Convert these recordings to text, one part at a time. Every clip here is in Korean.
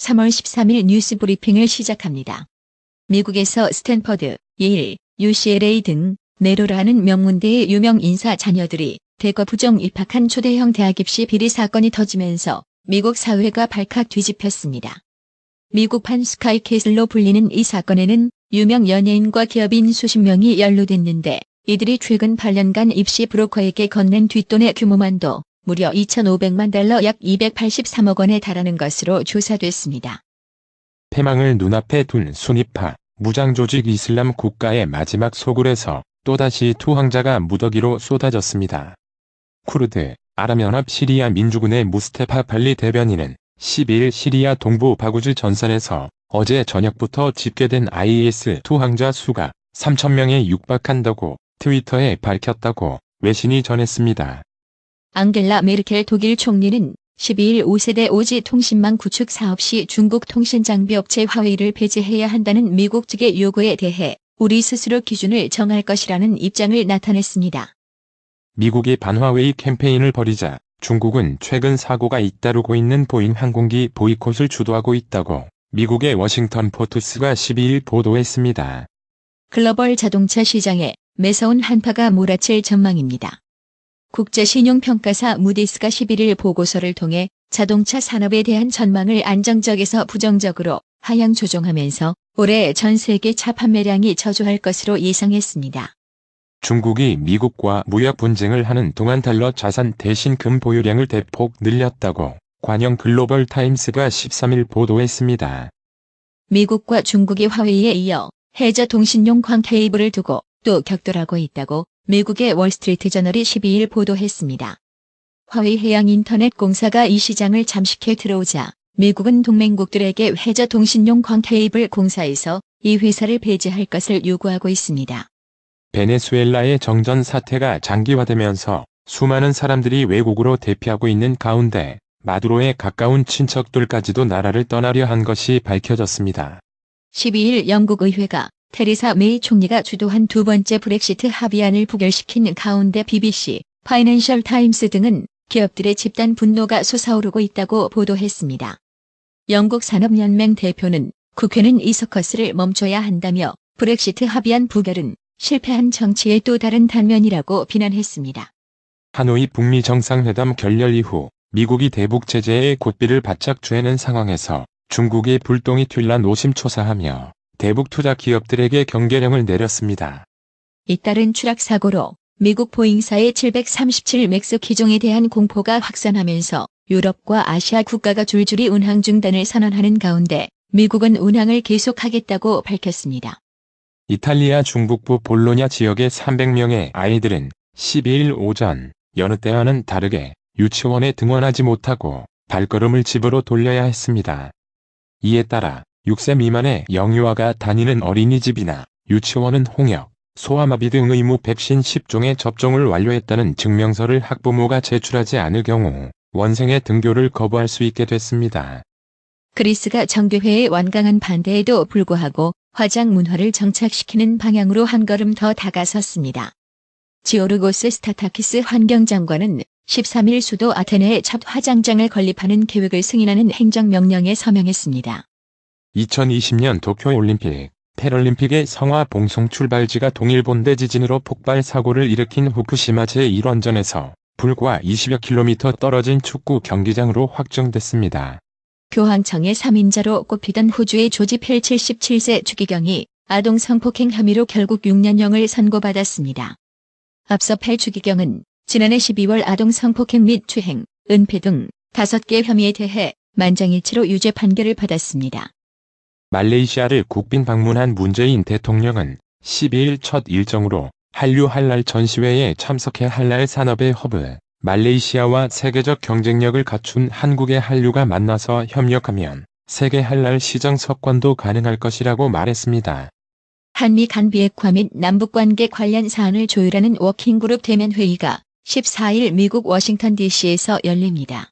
3월 13일 뉴스 브리핑을 시작합니다. 미국에서 스탠퍼드, 예일, UCLA 등 네로라는 명문대의 유명 인사 자녀들이 대거 부정 입학한 초대형 대학 입시 비리 사건이 터지면서 미국 사회가 발칵 뒤집혔습니다. 미국판 스카이캐슬로 불리는 이 사건에는 유명 연예인과 기업인 수십 명이 연루됐는데 이들이 최근 8년간 입시 브로커에게 건넨 뒷돈의 규모만도 무려 2,500만 달러 약 283억 원에 달하는 것으로 조사됐습니다. 패망을 눈앞에 둔 순위파 무장조직 이슬람 국가의 마지막 소굴에서 또다시 투항자가 무더기로 쏟아졌습니다. 쿠르드, 아랍연합 시리아 민주군의 무스테파 발리 대변인은 12일 시리아 동부 바구즈 전선에서 어제 저녁부터 집계된 IS 투항자 수가 3,000명에 육박한다고 트위터에 밝혔다고 외신이 전했습니다. 앙겔라 메르켈 독일 총리는 12일 5세대 5G 통신망 구축 사업 시 중국 통신장비업체 화웨이를 폐지해야 한다는 미국 측의 요구에 대해 우리 스스로 기준을 정할 것이라는 입장을 나타냈습니다. 미국이 반화웨이 캠페인을 벌이자 중국은 최근 사고가 잇따르고 있는 보잉 항공기 보이콧을 주도하고 있다고 미국의 워싱턴 포스트가 12일 보도했습니다. 글로벌 자동차 시장에 매서운 한파가 몰아칠 전망입니다. 국제신용평가사 무디스가 11일 보고서를 통해 자동차 산업에 대한 전망을 안정적에서 부정적으로 하향 조정하면서 올해 전 세계 차 판매량이 저조할 것으로 예상했습니다. 중국이 미국과 무역 분쟁을 하는 동안 달러 자산 대신 금 보유량을 대폭 늘렸다고 관영 글로벌 타임스가 13일 보도했습니다. 미국과 중국이 화웨이에 이어 해저 통신용 광 케이블을 두고 또 격돌하고 있다고 미국의 월스트리트 저널이 12일 보도했습니다. 화웨이 해양 인터넷 공사가 이 시장을 잠식해 들어오자 미국은 동맹국들에게 해저 통신용 광 케이블 공사에서 이 회사를 폐지할 것을 요구하고 있습니다. 베네수엘라의 정전 사태가 장기화되면서 수많은 사람들이 외국으로 대피하고 있는 가운데 마두로에 가까운 친척들까지도 나라를 떠나려 한 것이 밝혀졌습니다. 12일 영국 의회가 테리사 메이 총리가 주도한 두 번째 브렉시트 합의안을 부결시킨 가운데 BBC, 파이낸셜 타임스 등은 기업들의 집단 분노가 솟아오르고 있다고 보도했습니다. 영국 산업연맹 대표는 국회는 이 서커스를 멈춰야 한다며 브렉시트 합의안 부결은 실패한 정치의 또 다른 단면이라고 비난했습니다. 하노이 북미 정상회담 결렬 이후 미국이 대북 제재에 고삐를 바짝 쬐는 상황에서 중국이 불똥이 튈라 노심초사하며 대북 투자 기업들에게 경계령을 내렸습니다. 잇따른 추락 사고로 미국 보잉사의 737 맥스 기종에 대한 공포가 확산하면서 유럽과 아시아 국가가 줄줄이 운항 중단을 선언하는 가운데 미국은 운항을 계속하겠다고 밝혔습니다. 이탈리아 중북부 볼로냐 지역의 300명의 아이들은 12일 오전 여느 때와는 다르게 유치원에 등원하지 못하고 발걸음을 집으로 돌려야 했습니다. 이에 따라 6세 미만의 영유아가 다니는 어린이집이나 유치원은 홍역, 소아마비 등 의무 백신 10종의 접종을 완료했다는 증명서를 학부모가 제출하지 않을 경우 원생의 등교를 거부할 수 있게 됐습니다. 그리스가 정교회의 완강한 반대에도 불구하고 화장 문화를 정착시키는 방향으로 한 걸음 더 다가섰습니다. 지오르고스 스타타키스 환경장관은 13일 수도 아테네에 첫 화장장을 건립하는 계획을 승인하는 행정명령에 서명했습니다. 2020년 도쿄올림픽, 패럴림픽의 성화 봉송 출발지가 동일본대 지진으로 폭발 사고를 일으킨 후쿠시마 제1원전에서 불과 20여 킬로미터 떨어진 축구 경기장으로 확정됐습니다. 교황청의 3인자로 꼽히던 호주의 조지 펠 77세 추기경이 아동 성폭행 혐의로 결국 6년형을 선고받았습니다. 앞서 펠 추기경은 지난해 12월 아동 성폭행 및 추행, 은폐 등 5개 혐의에 대해 만장일치로 유죄 판결을 받았습니다. 말레이시아를 국빈 방문한 문재인 대통령은 12일 첫 일정으로 한류 한랄 전시회에 참석해 한랄 산업의 허브, 말레이시아와 세계적 경쟁력을 갖춘 한국의 한류가 만나서 협력하면 세계 한랄 시장 석권도 가능할 것이라고 말했습니다. 한미 간 비핵화 및 남북관계 관련 사안을 조율하는 워킹그룹 대면 회의가 14일 미국 워싱턴 DC에서 열립니다.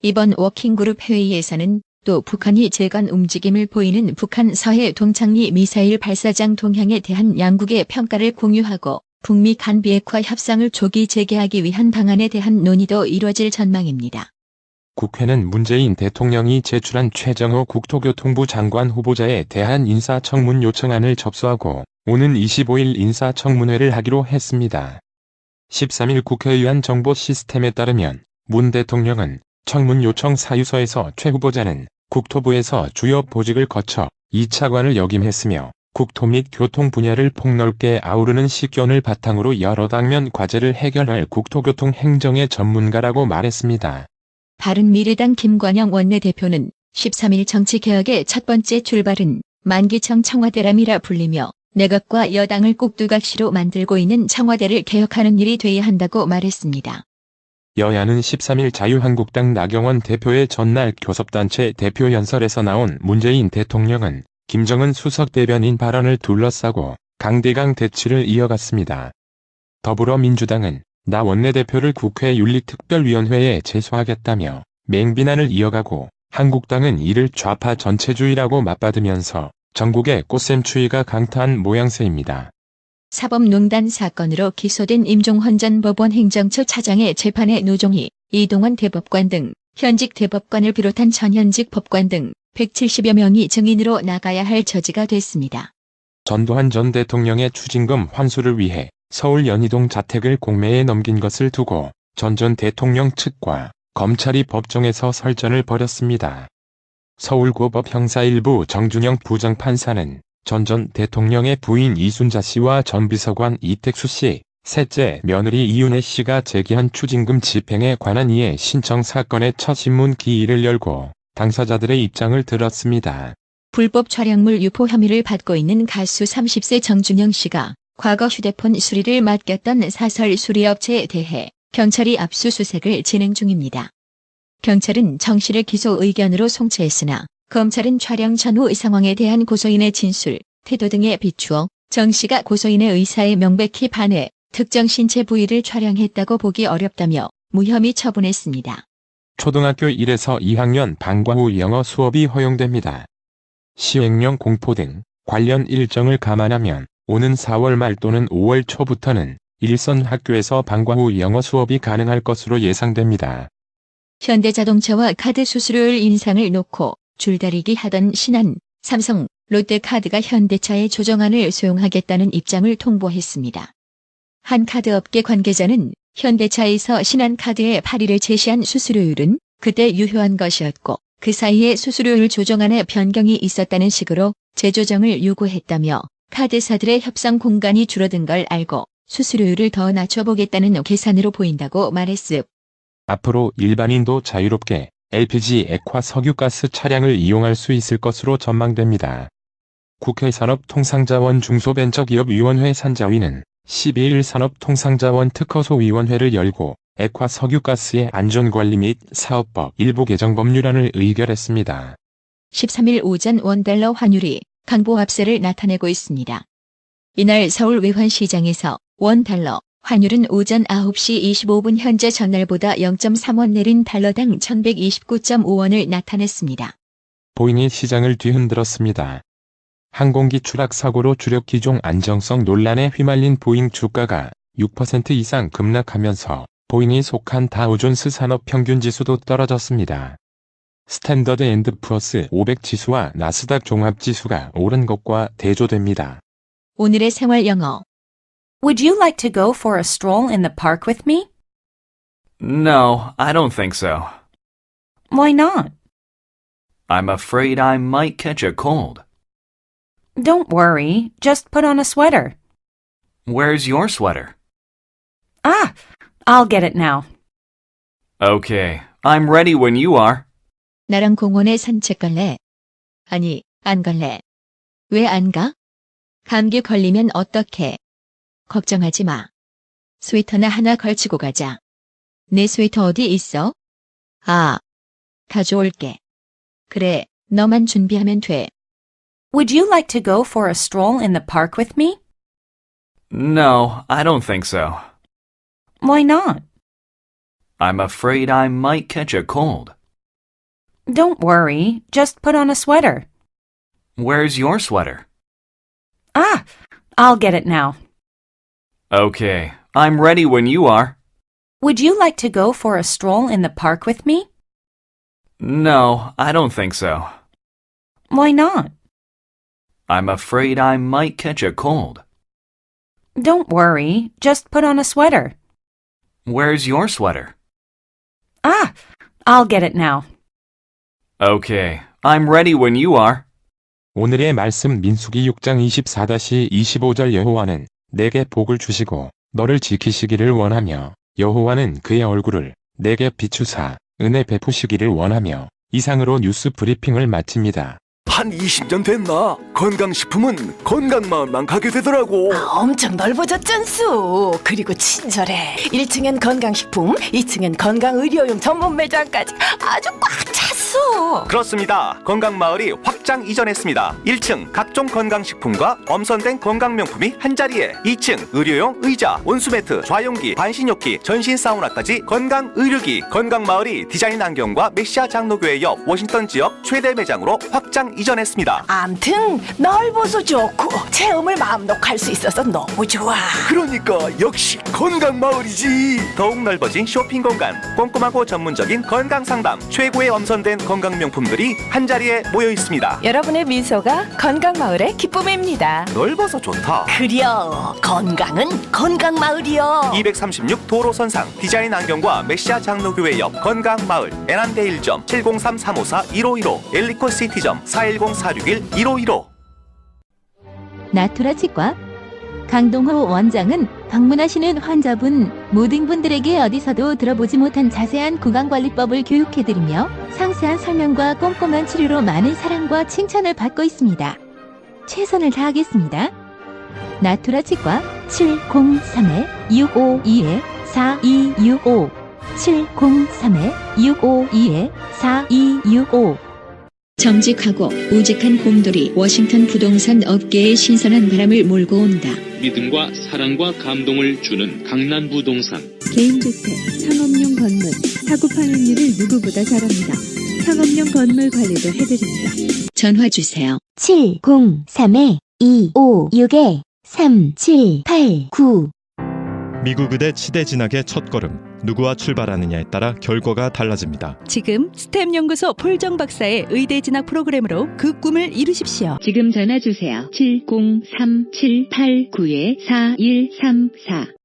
이번 워킹그룹 회의에서는 또 북한이 재건 움직임을 보이는 북한 서해 동창리 미사일 발사장 동향에 대한 양국의 평가를 공유하고 북미 간 비핵화 협상을 조기 재개하기 위한 방안에 대한 논의도 이뤄질 전망입니다. 국회는 문재인 대통령이 제출한 최정호 국토교통부 장관 후보자에 대한 인사청문 요청안을 접수하고 오는 25일 인사청문회를 하기로 했습니다. 13일 국회의원 정보 시스템에 따르면 문 대통령은 청문 요청 사유서에서 최 후보자는 국토부에서 주요 보직을 거쳐 2차관을 역임했으며 국토 및 교통 분야를 폭넓게 아우르는 식견을 바탕으로 여러 당면 과제를 해결할 국토교통 행정의 전문가라고 말했습니다. 바른미래당 김관영 원내대표는 13일 정치개혁의 첫 번째 출발은 만기청 청와대람이라 불리며 내각과 여당을 꼭두각시로 만들고 있는 청와대를 개혁하는 일이 돼야 한다고 말했습니다. 여야는 13일 자유한국당 나경원 대표의 전날 교섭단체 대표연설에서 나온 문재인 대통령은 김정은 수석 대변인 발언을 둘러싸고 강대강 대치를 이어갔습니다. 더불어민주당은 나 원내대표를 국회 윤리특별위원회에 제소하겠다며 맹비난을 이어가고 한국당은 이를 좌파 전체주의라고 맞받으면서 전국의 꽃샘추위가 강타한 모양새입니다. 사법농단 사건으로 기소된 임종헌 전 법원 행정처 차장의 재판에 노종희, 이동원 대법관 등 현직 대법관을 비롯한 전현직 법관 등 170여 명이 증인으로 나가야 할 처지가 됐습니다. 전두환 전 대통령의 추징금 환수를 위해 서울 연희동 자택을 공매에 넘긴 것을 두고 전 대통령 측과 검찰이 법정에서 설전을 벌였습니다. 서울고법 형사 1부 정준영 부장판사는 전 대통령의 부인 이순자 씨와 전 비서관 이택수 씨, 셋째 며느리 이윤혜 씨가 제기한 추징금 집행에 관한 이해 신청 사건의 첫 신문 기일을 열고 당사자들의 입장을 들었습니다. 불법 촬영물 유포 혐의를 받고 있는 가수 30세 정준영 씨가 과거 휴대폰 수리를 맡겼던 사설 수리업체에 대해 경찰이 압수수색을 진행 중입니다. 경찰은 정 씨를 기소 의견으로 송치했으나 검찰은 촬영 전후 상황에 대한 고소인의 진술, 태도 등에 비추어 정 씨가 고소인의 의사에 명백히 반해 특정 신체 부위를 촬영했다고 보기 어렵다며 무혐의 처분했습니다. 초등학교 1에서 2학년 방과 후 영어 수업이 허용됩니다. 시행령 공포 등 관련 일정을 감안하면 오는 4월 말 또는 5월 초부터는 일선 학교에서 방과 후 영어 수업이 가능할 것으로 예상됩니다. 현대자동차와 카드 수수료율 인상을 놓고 줄다리기 하던 신한, 삼성, 롯데카드가 현대차의 조정안을 수용하겠다는 입장을 통보했습니다. 한 카드업계 관계자는 현대차에서 신한카드의 8일에 제시한 수수료율은 그때 유효한 것이었고 그 사이에 수수료율 조정안에 변경이 있었다는 식으로 재조정을 요구했다며 카드사들의 협상 공간이 줄어든 걸 알고 수수료율을 더 낮춰보겠다는 계산으로 보인다고 말했습니다. 앞으로 일반인도 자유롭게 LPG 액화 석유가스 차량을 이용할 수 있을 것으로 전망됩니다. 국회 산업통상자원 중소벤처기업위원회 산자위는 12일 산업통상자원 특허소위원회를 열고 액화 석유가스의 안전관리 및 사업법 일부 개정 법률안을 의결했습니다. 13일 오전 원달러 환율이 강보합세를 나타내고 있습니다. 이날 서울 외환시장에서 원달러 환율은 오전 9시 25분 현재 전날보다 0.3원 내린 달러당 1129.5원을 나타냈습니다. 보잉이 시장을 뒤흔들었습니다. 항공기 추락 사고로 주력 기종 안정성 논란에 휘말린 보잉 주가가 6% 이상 급락하면서 보잉이 속한 다우존스 산업평균지수도 떨어졌습니다. 스탠더드 앤드 푸어스 500 지수와 나스닥 종합지수가 오른 것과 대조됩니다. 오늘의 생활 영어. Would you like to go for a stroll in the park with me? No, I don't think so. Why not? I'm afraid I might catch a cold. Don't worry, just put on a sweater. Where's your sweater? Ah, I'll get it now. Okay, I'm ready when you are. 나랑 공원에 산책 갈래? 아니, 안 갈래. 왜 안 가? 감기 걸리면 어떡해? 걱정하지 마. 스웨터나 하나 걸치고 가자. 내 스웨터 어디 있어? 아, 가져올게. 그래, 너만 준비하면 돼. Would you like to go for a stroll in the park with me? No, I don't think so. Why not? I'm afraid I might catch a cold. Don't worry, just put on a sweater. Where's your sweater? Ah, I'll get it now. Okay, I'm ready when you are. Would you like to go for a stroll in the park with me? No, I don't think so. Why not? I'm afraid I might catch a cold. Don't worry. Just put on a sweater. Where's your sweater? Ah, I'll get it now. Okay, I'm ready when you are. 오늘의 말씀 민수기 6장 24-25절 여호와는 내게 복을 주시고 너를 지키시기를 원하며 여호와는 그의 얼굴을 내게 비추사 은혜 베푸시기를 원하며 이상으로 뉴스 브리핑을 마칩니다. 한 20년 됐나? 건강식품은 건강마을만 가게 되더라고. 엄청 넓어졌잖수. 그리고 친절해. 1층엔 건강식품, 2층엔 건강의료용 전문 매장까지 아주 꽉 찼어. 그렇습니다. 건강마을이 확장 이전했습니다. 1층 각종 건강식품과 엄선된 건강명품이 한자리에, 2층 의료용 의자, 온수매트, 좌용기, 반신욕기, 전신 사우나까지 건강의료기. 건강마을이 디자인 안경과 메시아 장로교회 옆 워싱턴 지역 최대 매장으로 확장 이전했습니다. 암튼 넓어서 좋고 체험을 마음 놓고 할 수 있어서 너무 좋아. 그러니까 역시 건강마을이지. 더욱 넓어진 쇼핑 공간, 꼼꼼하고 전문적인 건강상담, 최고의 엄선된 건강명품들이 한자리에 모여 있습니다. 여러분의 미소가 건강마을의 기쁨입니다. 넓어서 좋다. 그려 건강은 건강마을이여. 236 도로선상 디자인 안경과 메시아 장로교회 옆 건강마을, 애난데일점 703-354-1515, 엘리코시티점 410-461-1515. 나투라 치과 강동호 원장은 방문하시는 환자분 모든 분들에게 어디서도 들어보지 못한 자세한 구강관리법을 교육해드리며 상세한 설명과 꼼꼼한 치료로 많은 사랑과 칭찬을 받고 있습니다. 최선을 다하겠습니다. 나투라 치과 703-652-4265 703-652-4265 정직하고 우직한 곰돌이 워싱턴 부동산 업계의 신선한 바람을 몰고 온다. 믿음과 사랑과 감동을 주는 강남 부동산. 개인주택, 상업용 건물, 사고 파행률을 누구보다 잘합니다. 상업용 건물 관리도 해드립니다. 전화 주세요. 703-256-3789 미국 의대 치대 진학의 첫걸음, 누구와 출발하느냐에 따라 결과가 달라집니다. 지금 스템 연구소 폴정 박사의 의대 진학 프로그램으로 그 꿈을 이루십시오. 지금 전화 주세요. 703-789-4134